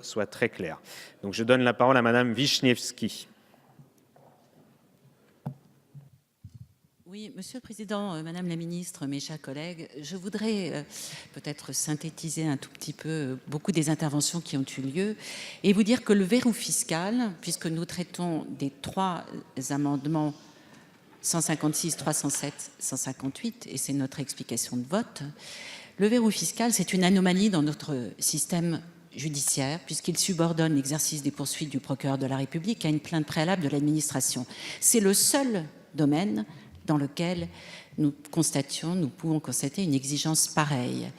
soit très clair. Donc je donne la parole à Madame Wiśniewski. Oui, Monsieur le Président, Madame la Ministre, mes chers collègues, je voudrais peut-être synthétiser un tout petit peu beaucoup des interventions qui ont eu lieu et vous dire que le verrou fiscal, puisque nous traitons des trois amendements 156, 307, 158, et c'est notre explication de vote, le verrou fiscal, c'est une anomalie dans notre système judiciaire, puisqu'il subordonne l'exercice des poursuites du procureur de la République à une plainte préalable de l'administration. C'est le seul domaine dans lequel nous pouvons constater une exigence pareille.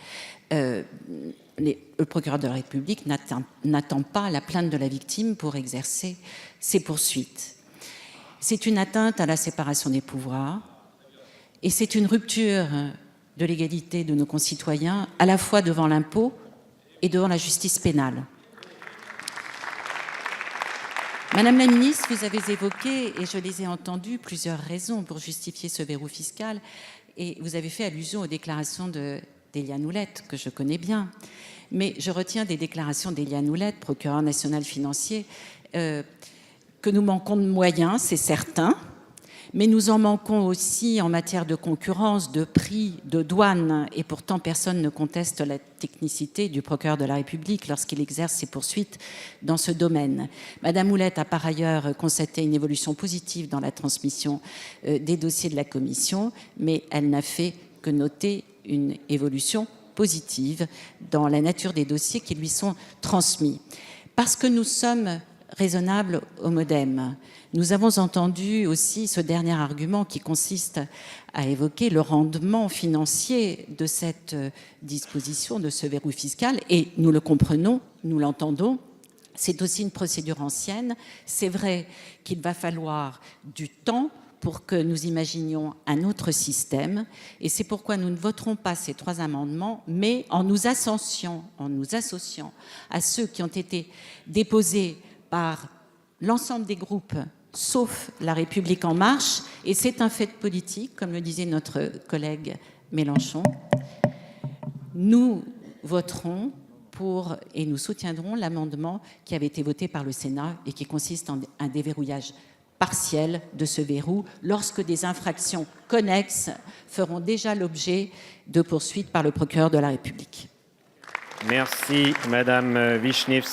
Le procureur de la République n'attend pas la plainte de la victime pour exercer ses poursuites. C'est une atteinte à la séparation des pouvoirs et c'est une rupture de l'égalité de nos concitoyens, à la fois devant l'impôt et devant la justice pénale. Madame la ministre, vous avez évoqué, et je les ai entendues, plusieurs raisons pour justifier ce verrou fiscal, et vous avez fait allusion aux déclarations d'Éliane Houlette, que je connais bien. Mais je retiens des déclarations d'Éliane Houlette, procureur national financier, que nous manquons de moyens, c'est certain, mais nous en manquons aussi en matière de concurrence, de prix, de douane, et pourtant personne ne conteste la technicité du procureur de la République lorsqu'il exerce ses poursuites dans ce domaine. Madame Houlette a par ailleurs constaté une évolution positive dans la transmission des dossiers de la Commission, mais elle n'a fait que noter une évolution positive dans la nature des dossiers qui lui sont transmis. Parce que nous sommes raisonnable au MoDem. Nous avons entendu aussi ce dernier argument qui consiste à évoquer le rendement financier de cette disposition, de ce verrou fiscal, et nous le comprenons, nous l'entendons. C'est aussi une procédure ancienne. C'est vrai qu'il va falloir du temps pour que nous imaginions un autre système, et c'est pourquoi nous ne voterons pas ces trois amendements, mais en nous associant à ceux qui ont été déposés par l'ensemble des groupes, sauf La République En Marche, et c'est un fait politique, comme le disait notre collègue Mélenchon. Nous voterons pour et nous soutiendrons l'amendement qui avait été voté par le Sénat et qui consiste en un déverrouillage partiel de ce verrou lorsque des infractions connexes feront déjà l'objet de poursuites par le procureur de la République. Merci, Madame Wiśniewski.